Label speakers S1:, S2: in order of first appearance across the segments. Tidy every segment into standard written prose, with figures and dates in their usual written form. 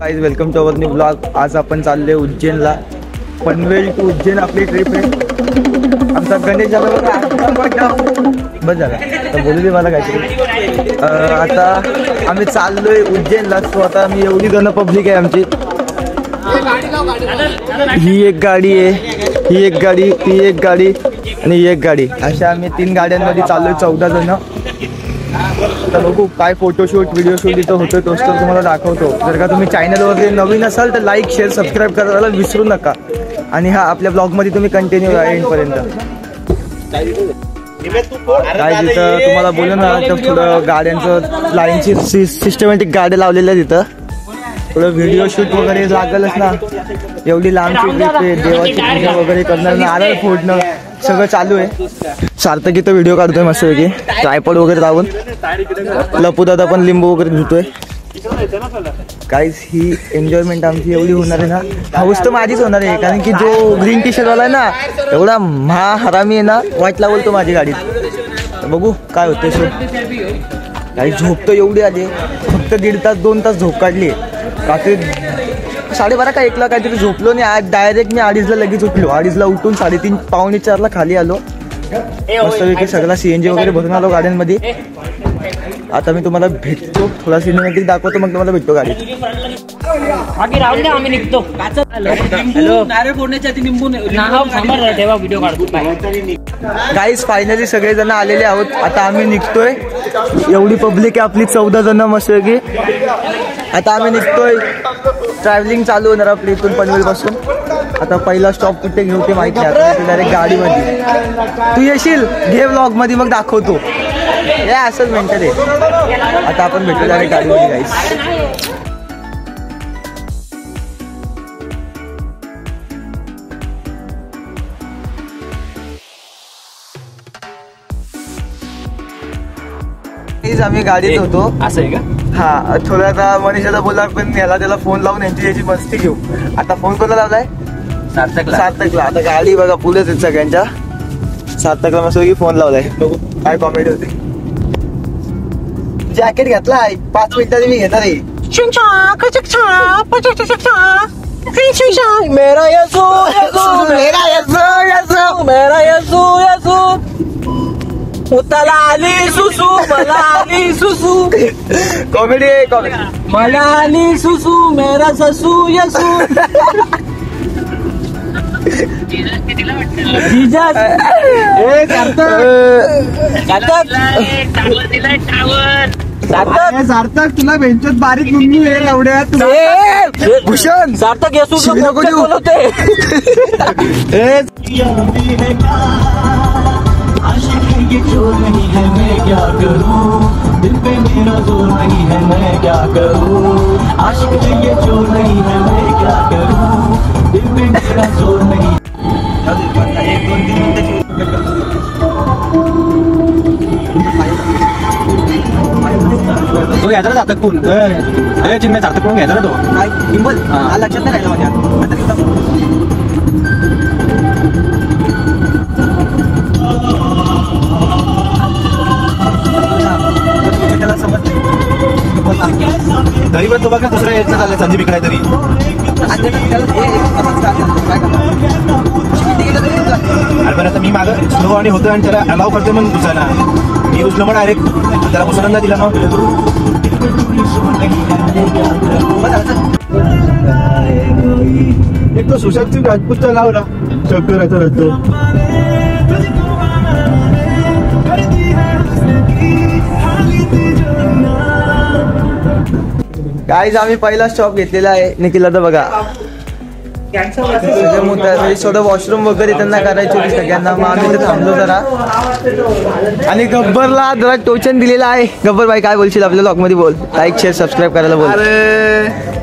S1: Guys welcome to our new blog. आज आपण चालले उज्जैनला। पनवेल टू उज्जैन आपली ट्रिप आहे। आमचा गणेश झाला बस झाला तर बोलू दे मला काहीतरी। आता आम्ही चाललोय उज्जैनला। सो आता मी एवढी जण पब्लिक आहे आमची। ही एक गाडी आहे, ही एक गाडी, ती एक गाडी आणि ही एक गाडी, अशा आम्ही 3 गाड्यांमध्ये चाललोय 14 जण। तर बघू काय फोटोशूट व्हिडिओ शूट इथं होतं तोच तर तुम्हाला दाखवतो। जर का तुम्ही चॅनलवरती नवीन असाल तर लाईक शेअर सबस्क्राईब करायला विसरू नका। आणि हा आपल्या ब्लॉगमध्ये तुम्ही कंटिन्यू राहा एंडपर्यंत। काय तिथं तुम्हाला बोलू ना तर थोडं गाड्यांचं लाईनची सिस्टमॅटिक गाड्या लावलेल्या तिथं। थोडं व्हिडिओ शूट वगैरे लागलच ना, एवढी लांबची ट्रिप आहे। देवाची पूजा वगैरे करणार, नारळ फोडणं सगळं चालू आहे। सार्थक इथं व्हिडिओ काढतोय मस्तपैकी ट्रायपॉड वगैरे लावून। लपू दादा पण लिंबू वगैरे धुतोय। गाइस ही एन्जॉयमेंट आमची एवढी होणार आहे ना, हाऊस तर माझीच होणार आहे। कारण की जो ग्रीन टी शर्ट वाला आहे ना एवढा महा हरामी आहे ना, वाईट लावल तो माझी गाडीत। बघू काय होतंय। सो काही झोप तर एवढी आली, फक्त 1.5 तास 2 तास झोप काढली। रात्री 12:30 का 1ला काहीतरी झोपलो आणि आज डायरेक्ट मी 2:30ला लगेच उठलो। 2:30ला उठून 3:30 पावणे 4ला खाली आलो। मस्तपैकी सगळा CNG वगैरे भरून आलो गाड्यांमध्ये। आता मी तुम्हाला भेटतो, थोडा सिनेमॅटिक दाखवतो, मग तुम्हाला भेटतो गाडीत।
S2: बाकी राहून द्या, आम्ही निघतो। हॅलो नारळ फोडण्याच्या आधी निंबू थांबा ठेवा, व्हिडिओ काढतो।
S1: गाइस फायनली सगळेजण आलेले आहोत। आता आम्ही निघतोय। एवढी पब्लिक आहे आपली 14 जण मस्तपैकी। आता आम्ही निघतोय। ट्रॅव्हलिंग चालू होणार आपली इथून पनवेल पासून। आता पहिला स्टॉप कुठे घेऊ ते माहिती आहे, डायरेक्ट गाडीमध्ये। तू येशील घे व्लॉग मध्ये, मग दाखवतो। हे असंच मेंटल आहे। आता आपण भेटू डायरेक्ट गाडीमध्ये गाइस। आम्ही गाडीत होतो।
S2: असं आहे का?
S1: हा थोडा आता मनीषाला बोला, पण याला त्याला फोन लावून यांची मस्ती घेऊ। आता फोन कोणाला लावलाय? सार्थकला। आता गाडी बघा फुलच आहेत सगळ्यांच्या। सार्थकला मस्त फोन लावलाय, बघू काय कॉमेडी होते। जॅकेट घातलाय, 5 मिनिटांनी मी घेणार आहे। मेरा यसू मेरा यसू यसू मेरा यसू यसू उताला आली सुसू मला आली सुसू। कॉमेडी आहे कॉमेडी।
S2: मला आली सुसू मेरा ससू यसू।
S1: सार्थक तुला बेंचत बारीक मुंगी वेळ एवढ्यात भूषण
S2: सार्थक यसू
S1: नको देऊ
S2: होते।
S3: ये जोर नहीं है मैं क्या करूं, दिल पे मेरा जोर नहीं है मैं क्या करूं। आशिक पे ये जोर नहीं है मैं क्या करूं, दिल पे मेरा जोर नहीं।
S1: तो घ्यायचा सार्थक फोन चिन्ह सार्थक फोन घ्यायचा ना तो काय लक्षात नाही राहिलं माझ्या। तरी पण तो बघा दुसऱ्या यायचं झालं संदीप इकडे तरी। बरं आता मी मागं स्लो आणि होतं आणि त्याला अलाव करतो मग दुसऱ्याला मी उचलो मग डायरेक्ट त्याला उसरांना दिला। मग एक तो सुशांत सिंग राजपूतचा लावला चक्कराचा रद्द। गाइस आम्ही पहिला स्टॉप घेतलेला आहे निखिलला। तर बघा थोडं वॉशरूम वगैरे त्यांना करायची होती सगळ्यांना, मग आम्ही तर थांबलो जरा। आणि गब्बरला जरा टोचन दिलेला आहे। गब्बर भाई काय बोलशील आपल्या ब्लॉग मध्ये? बोल, लाईक शेअर सबस्क्राईब करायला बोल।
S4: अरे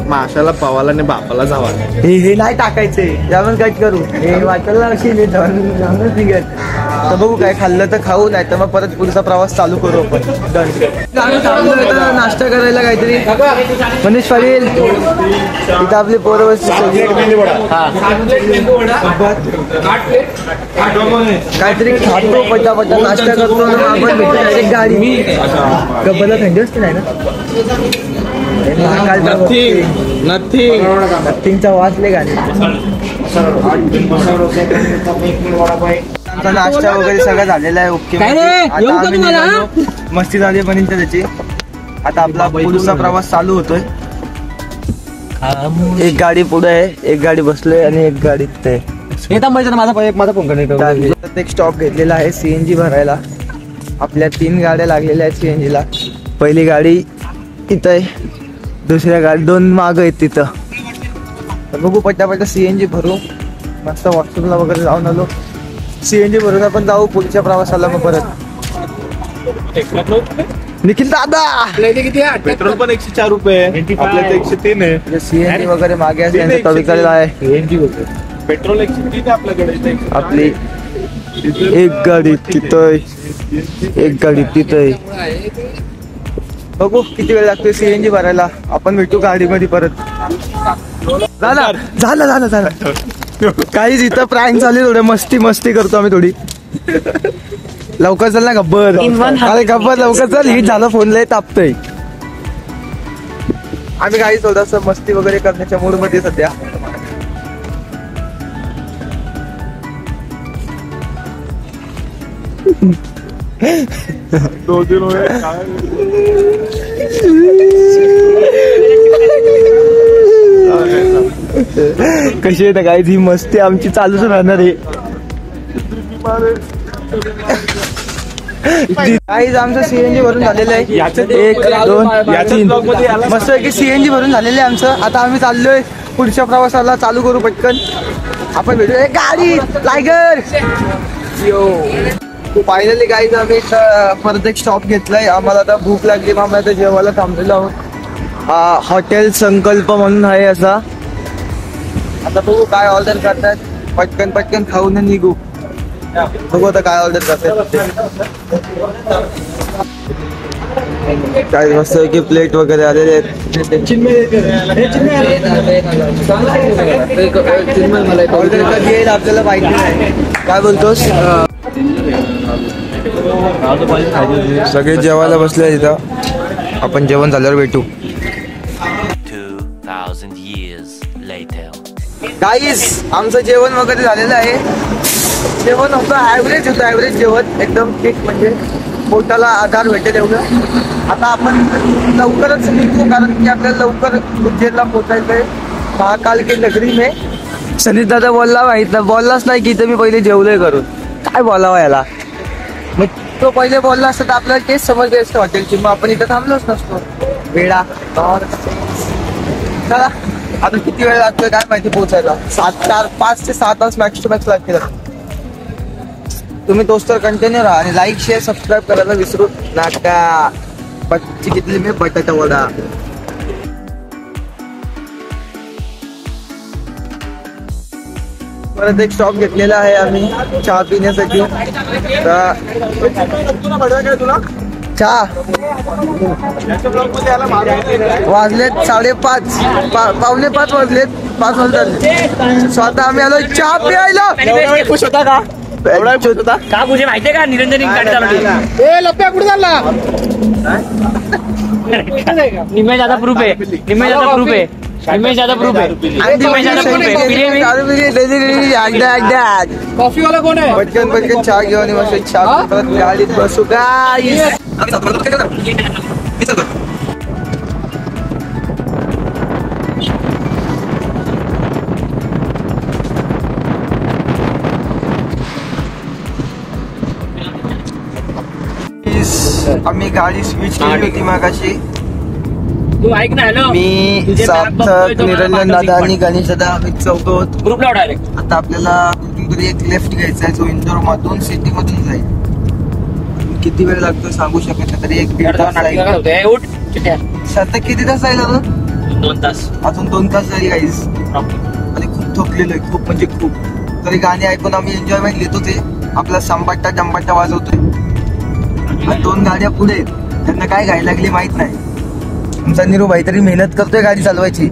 S4: माशाला पवाला आणि बापाला जावा
S1: हे नाही टाकायचे, जाऊन कट करू। हे वाचायला निघत तर बघू काय खाल्लं तर खाऊ, नाही तर मग परत पुढचा प्रवास चालू करू आपण। नाश्ता करायला काहीतरी मनीष पाटील इथं आपली पोरं बसली काहीतरी खातो पटापटा नाश्ता करतो आपण भेटू डायरेक्ट गाडी। गब्बरला थंडी असते नाही ना? नथिंगचा वाचले गाणे. आमचा नाश्ता वगैरे सगळं झालेला आहे. ओके, आता आम्ही निघालो. मस्ती झाली पर्यंत त्याची. आता आपला पुढचा प्रवास चालू होतोय. एक गाडी पुढे आहे, एक गाडी बसलोय आणि एक गाडी तिथे आहे. माझा फोन करतो. एक स्टॉप घेतलेला आहे सीएनजी भरायला. आपल्या 3 गाड्या लागलेल्या आहेत सीएनजी ला. पहिली गाडी इथं आहे, दुसऱ्या गाडी 2 माग आहेत तिथं. तर बघू पट्टा सीएनजी भरू. मस्त वॉशरूमला वगैरे जाऊन आलो. सीएनजी भरून आपण जाऊ पुढच्या प्रवासाला. मग परत निखिल दादा
S4: किती आहे? पेट्रोल पण 104 रुपये, आपल्या 103 आहे.
S1: सीएनजी वगैरे मागे आहे, तविकलेला आहे.
S4: पेट्रोल 103 आहे आपल्याकडे.
S1: आपली एक गाडी तिथं, एक गाडी तिथं. बघू किती वेळ लागतोय सीएनजी भरायला. आपण भेटू गाडीमध्ये परत. झालं काहीच इथं प्रँक चालू. थोडं मस्ती करतो आम्ही थोडी. लवकर चल ना गब्बर. अरे गब्बर लवकर चल, हिट झालं. फोन लय तापतोय. आम्ही काही थोडस मस्ती वगैरे करण्याच्या मूड मध्ये सध्या. कशी आहे काय ही मस्ती आमची चालूच राहणार आहे. काहीच आमचं सीएनजी भरून झालेलं आहे. 1 2 3 मस्त की सीएनजी भरून झालेलं आहे आमचं. आता आम्ही चाललोय पुढच्या प्रवासाला. चालू करू पटकन. आपण भेटू गाडी टायगर. फायनली गाईज आम्ही परत एक स्टॉप घेतलाय. आम्हाला आता भूक लागली. आम्हाला आता जेवायला थांबलेलो आहोत. हॉटेल संकल्प म्हणून आहे असा. आता बघू काय ऑर्डर करतात. पटकन खाऊन निघू. बघू आता काय ऑर्डर करतात. काय मस्त की प्लेट वगैरे आलेले आहेत. ऑर्डर कधी येईल आपल्याला माहिती नाही. काय बोलतोस? सगळे जेवायला बसले तिथं. आपण जेवण झाल्यावर भेटू.
S5: 2000 years later.
S1: गाईज आमचं जेवण वगैरे झालेलं आहे. जेवण होतं ॲव्हरेज जेवण. एकदम ठीक, म्हणजे पोटाला आधार भेटेल एवढं. आता आपण लवकरच निघू, कारण की आपल्याला लवकर उज्जैनला पोचायचं आहे. महाकाल की नगरी में. सनीत दादा बोललाच नाही की इथं मी पहिले जेवलोय करून. काय बोलावं याला. मग तो पहिले बोलला असता तर आपल्याला तेच समजले असतं हॉटेलची. मग आपण इथं थांबलोच नसतो. वेळा चला. आता किती वेळ लागतोय काय माहिती पोहोचायला. 5 ते 7 तास मॅक्स टू मॅक्स लागतील. तुम्ही तोच तर कंटिन्यू राहा आणि लाईक शेअर सबस्क्राईब करायला विसरू नका. बच्ची कितली मी बटाटा वडा. परत एक स्टॉप घेतलेला आहे आम्ही चहा पिण्यासाठी. चहा वाजलेत 5:30. 4:45 वाजलेत. 5 वाजले. स्वतः आम्ही आलो चहा प्यायला.
S4: खुश होता का?
S2: का तुझे माहितीये का निरंजन गाडी चालवली.
S4: लप्प्या कुठे चालला?
S2: निम्मे ज्यादा प्रूफ आहे.
S4: कॉफी वाला कोण आहे?
S1: पटकन चहा घेऊन मस्त चहा परत गाडीत बसू. काय आम्ही गाडी स्विच केली होती मागाशी.
S2: तू ऐक ना. हॅलो,
S1: मी सार्थक, निरंजन दादा आणि गणेश दादा आम्ही चौघ
S2: ग्रुपला डायरेक्ट.
S1: आता आपल्याला कुठून तरी एक लेफ्ट घ्यायचा आहे जो इंदोर मधून सिटी मधून जाईल. किती वेळ लागतो सांगू शकत नाही, तरी 1-1.5 तास जाईल. सार्थक किती तास जाईल अजून?
S2: 2 तास.
S1: अजून 2 तास जाईल गाईज. आणि खूप थकलेलो आहे, खूप म्हणजे खूप. तरी गाणी ऐकून आम्ही एन्जॉयमेंट घेतो. ते आपला संबाट्टा डंबाट्टा वाजवतोय. 2 गाड्या पुढे आहेत, त्यांना काय घाई लागली माहित नाही. आमचा निरू भाई तरी मेहनत करतोय गाडी चालवायची.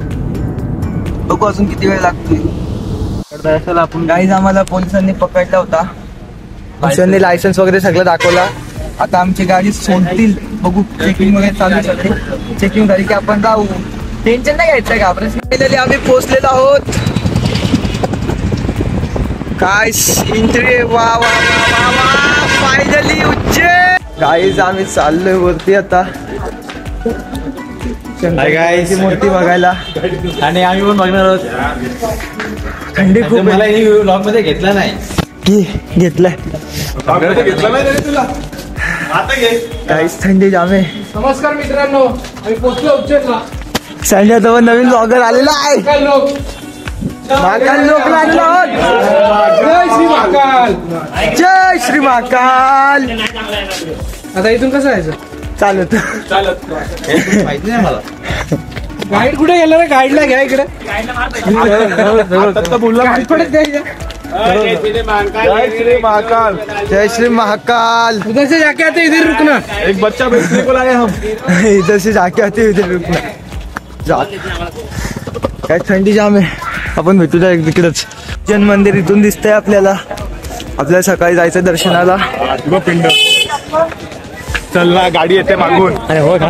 S1: बघू अजून किती वेळ लागतोय. आपण गाईज आम्हाला पोलिसांनी पकडला होता. पोलिसांनी लायसन्स वगैरे सगळं दाखवला. आता आमची गाडी सोडतील, बघू चेकिंग वगैरे चालू आहे. चेकिंग झाली की आपण जाऊ, टेन्शन नाही घ्यायचं घाबरायचं. फायनली आम्ही पोहोचलेलो आहोत. काय एंट्री, वा वा वा वा, फायनली उज्जैन. गाईज आम्ही चाललोय वरती आता शंकराची मूर्ती बघायला,
S4: आणि आम्ही पण बघणार आहोत.
S1: थंडी खूप
S4: मला ब्लॉग मध्ये घेतला नाही
S1: की घेतलाय.
S4: घेतला नाही तुला आता घे.
S1: काहीच थंडी जामे.
S6: नमस्कार मित्रांनो, आम्ही पोहोचलो उज्जैनला.
S1: संजय जवळ नवीन ब्लॉगर आलेला आहे.
S6: काय लोक,
S1: महाकाल लोक लागलो आहोत.
S6: जय श्री महाकाल.
S1: जय श्री महाकाल.
S6: आता इथून कसं जायचं?
S1: चालत
S4: माहिती नाही मला.
S6: गाईड कुठे गेला रे? गाईडला घ्या इकडे. गाईड पडत द्यायचं.
S4: जय श्री महाकाल.
S1: जय श्री महाकाल.
S6: उधर से जाके आते इधर रुकना.
S4: एक बच्चा बेचने को लाए हम.
S1: इधर से जाके आते इधर रुकना. जा, काय थंडी जाम आहे. आपण भेटू जा तिकडेच. जैन मंदिर इथून दिसतंय आपल्याला. आपल्याला सकाळी जायचं दर्शनाला.
S4: पिंड चल ना, गाडी येते मागून.
S1: अरे हो का,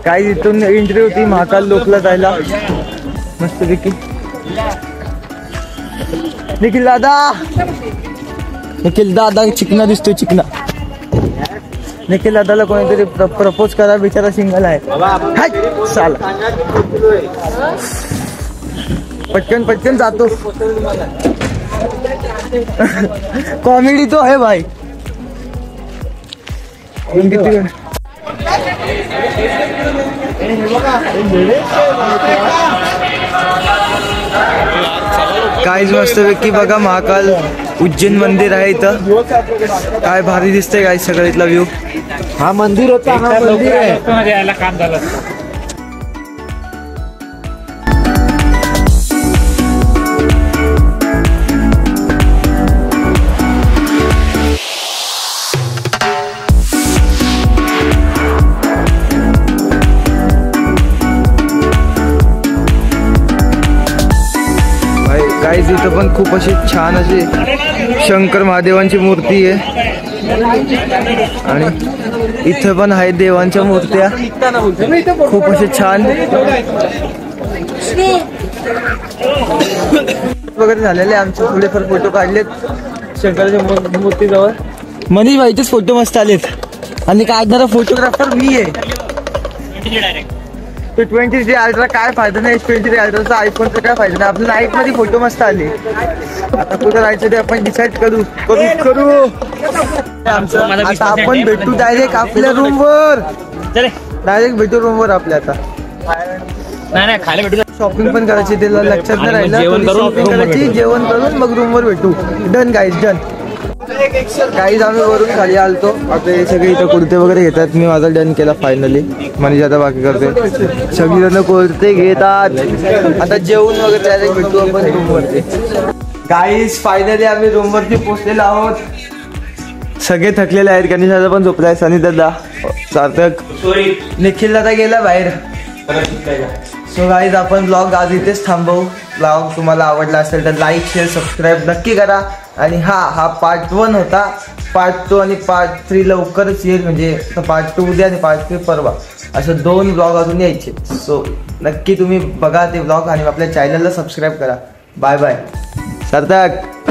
S1: काय इथून एंट्री होती महाकाल लोकला जायला मस्तपैकी. निखिल दादा चिकना दिसतोय, चिकना. निखिल दादाला कोणीतरी प्रपोज करा, बिचारा सिंगल आहे. हाय, साला पटकन पटकन जातो. कॉमेडी तो है भाई. काहीच मस्तपैकी बघा, महाकाल उज्जैन मंदिर आहे इथं. काय भारी दिसतंय काय सगळं इथला व्ह्यू.
S6: हा मंदिर होता, हा मंदिर आहे.
S2: यायला काम झालं.
S1: गाईज इथं पण खूप अशी छान अशी शंकर महादेवांची मूर्ती आहे. आणि इथं पण आहेत देवांच्या मूर्त्या खूप असे छान वगैरे झालेले. आमचे थोडेफार फोटो काढलेत शंकराच्या मूर्तीजवळ. मनीष भाईचेच फोटो मस्त आलेत. आणि काढणारा फोटोग्राफर मी आहे. 23 अल्ट्रा काय फायदा नाही. 23 अल्ट्राचा आयफोनचा काय फायदा नाही. आपल्या नाईट मध्ये फोटो मस्त आले. आता कुठं जायचं ते आपण डिसाईड करू. आता आपण भेटू डायरेक्ट आपल्या रूमवर. डायरेक्ट भेटू रूमवर आपल्या. आता
S2: नाही खायला भेटू.
S1: शॉपिंग पण करायची, त्याला लक्षात नाही राहिलं. शॉपिंग करायची, जेवण करून मग रूमवर भेटू. Done guys, done. काहीच आम्ही वरून खाली आलतो. आता हे सगळे इथं कुर्ते वगैरे घेतात. मी माझा डन केला फायनली. म्हणजे आता बाकी करते सगळी जण कुर्ते घेतात. आता जेवून वगैरे डायरेक्ट भेटू आपण रूमवरती. गाईज फायनली आम्ही रूमवरती पोहोचलेलो आहोत. सगळे थकलेले आहेत. गणेश दादा पण झोपलाय, सनी दादा, सार्थक, निखिल दादा गेला बाहेर. सो गाईज आपण ब्लॉग आज इथेच थांबवू. ब्लॉग तुम्हाला आवडला असेल तर लाईक, शेअर, सबस्क्राईब नक्की करा. आणि हा पार्ट 1 होता. पार्ट 2 आणि पार्ट 3 लवकरच येईल. म्हणजे पार्ट 2 उद्या आणि पार्ट 3 परवा, असं 2 ब्लॉग अजून यायचे. सो नक्की तुम्ही बघा ते ब्लॉग आणि आपल्या चॅनलला सबस्क्राईब करा. Bye bye. सार्थक.